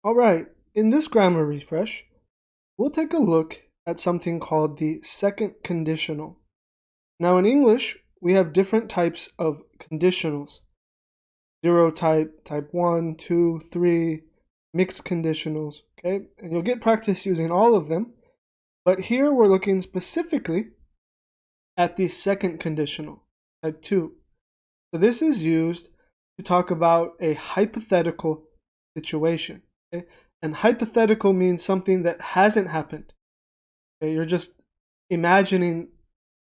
All right, in this grammar refresh, we'll take a look at something called the second conditional. Now, in English, we have different types of conditionals: zero type, type 1, 2, 3, mixed conditionals, okay? And you'll get practice using all of them, but here we're looking specifically at the second conditional, type 2. So this is used to talk about a hypothetical situation. Okay? And hypothetical means something that hasn't happened. Okay? You're just imagining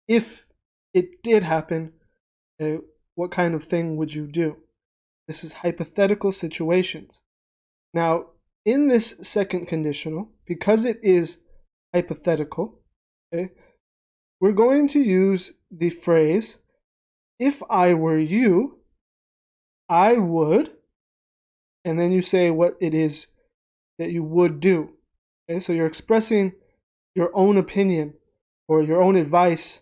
if it did happen, okay, what kind of thing would you do? This is hypothetical situations. Now, in this second conditional, because it is hypothetical, okay, we're going to use the phrase, if I were you, I would, and then you say what it is that you would do. Okay, so you're expressing your own opinion or your own advice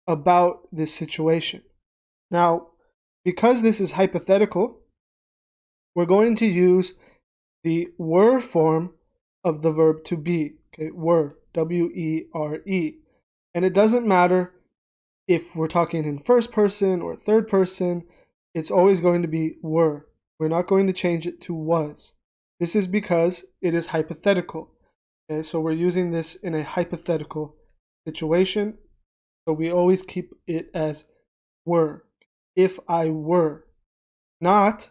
about this situation. Now, because this is hypothetical, we're going to use the were form of the verb to be. Okay, were, W-E-R-E. And it doesn't matter if we're talking in first person or third person, it's always going to be were. We're not going to change it to was. This is because it is hypothetical. Okay, so we're using this in a hypothetical situation. So we always keep it as were. If I were, not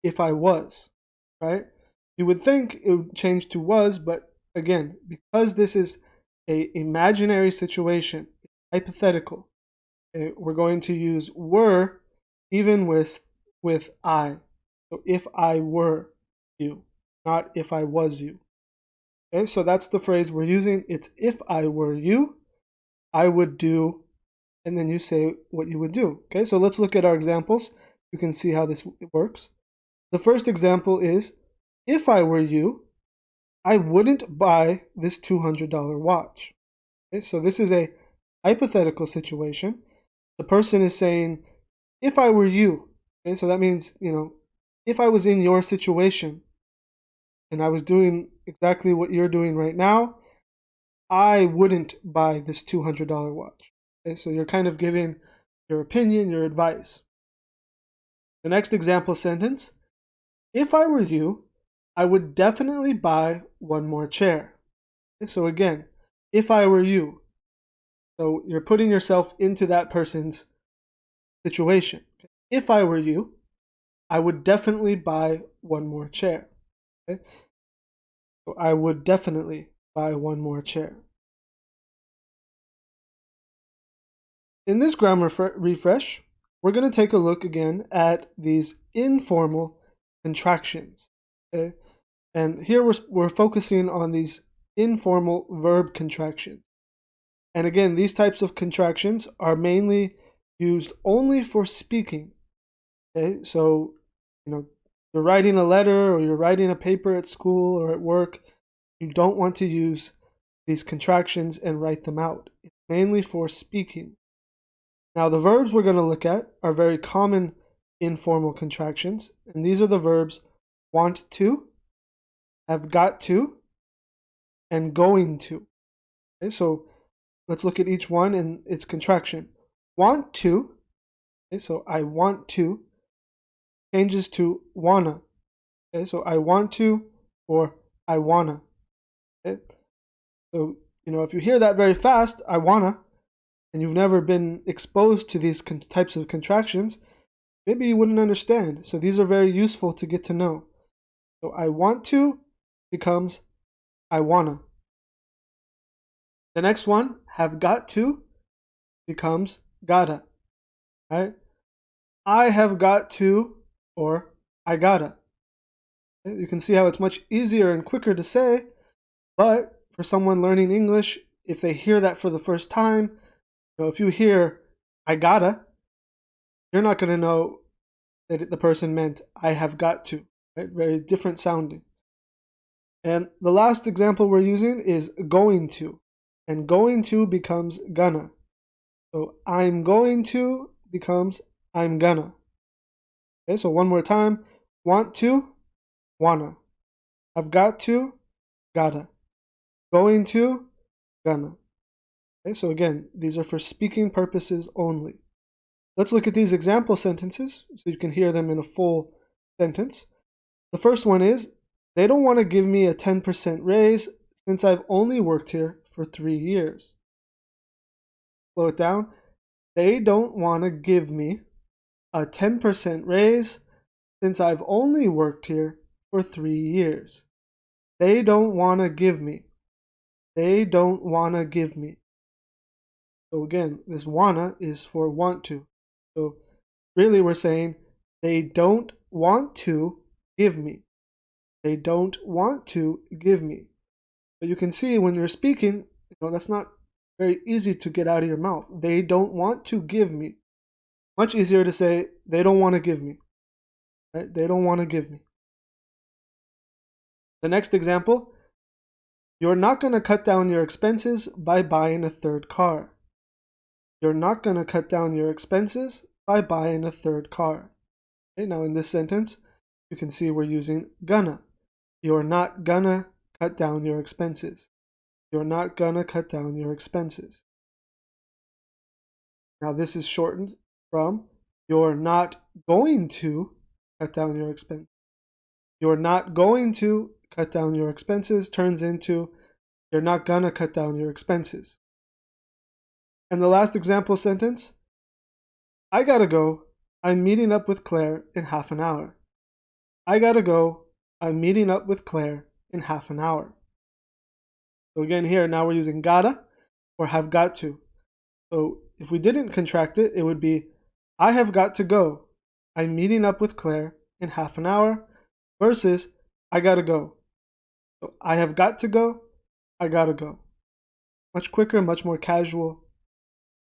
if I was, right? You would think it would change to was, but again, because this is a imaginary situation, hypothetical, okay, we're going to use were even with I. So if I were you, not if I was you. Okay, so that's the phrase we're using. It's if I were you, I would do, and then you say what you would do. Okay, so let's look at our examples. You can see how this works. The first example is, if I were you, I wouldn't buy this $200 watch. Okay, so this is a hypothetical situation. The person is saying, if I were you. Okay, so that means, if I was in your situation and I was doing exactly what you're doing right now, I wouldn't buy this $200 watch. Okay, so you're kind of giving your opinion, your advice. The next example sentence, if I were you, I would definitely buy one more chair. Okay, so again, if I were you. So you're putting yourself into that person's situation. If I were you, I would definitely buy one more chair. Okay? So I would definitely buy one more chair. In this grammar refresh, we're going to take a look again at these informal contractions. Okay? And here we're focusing on these informal verb contractions. And again, these types of contractions are mainly used only for speaking. Okay, so you're writing a letter or you're writing a paper at school or at work, you don't want to use these contractions and write them out. It's mainly for speaking. Now, the verbs we're going to look at are very common informal contractions, and these are the verbs want to, have got to, and going to. Okay, so let's look at each one and its contraction. Want to, okay, so I want to, changes to wanna. Okay, so I want to or I wanna. Okay, so if you hear that very fast, I wanna, and you've never been exposed to these types of contractions, maybe you wouldn't understand. So these are very useful to get to know. So I want to becomes I wanna. The next one, have got to, becomes gotta. Right? I have got to or I gotta. Okay? You can see how it's much easier and quicker to say, but for someone learning English, if they hear that for the first time, if you hear I gotta, you're not going to know that the person meant I have got to. Right? Very different sounding. And the last example we're using is going to. And going to becomes gonna. So I'm going to becomes I'm gonna. Okay, so one more time. Want to, wanna. Have got to, gotta. Going to, gonna. Okay, so again, these are for speaking purposes only. Let's look at these example sentences so you can hear them in a full sentence. The first one is, they don't want to give me a 10% raise since I've only worked here for 3 years. Slow it down. They don't want to give me a 10% raise since I've only worked here for 3 years. They don't want to give me. They don't want to give me. So again, this wanna is for want to. So really we're saying they don't want to give me. They don't want to give me. But you can see when you're speaking, that's not very easy to get out of your mouth. They don't want to give me. Much easier to say they don't want to give me. Right? They don't want to give me. The next example, you're not going to cut down your expenses by buying a third car. You're not going to cut down your expenses by buying a third car. Okay, now in this sentence, you can see we're using gonna. You're not gonna cut down your expenses. You're not gonna cut down your expenses. Now this is shortened from you're not going to cut down your expenses. You're not going to cut down your expenses turns into you're not gonna cut down your expenses. And the last example sentence, I gotta go. I'm meeting up with Claire in half an hour. I gotta go. I'm meeting up with Claire in half an hour. So again here, now we're using gotta or have got to. So if we didn't contract it, it would be I have got to go. I'm meeting up with Claire in half an hour versus I gotta go. So I have got to go. I gotta go. Much quicker, much more casual.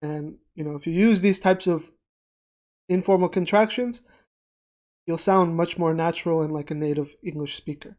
And if you use these types of informal contractions, you'll sound much more natural and like a native English speaker.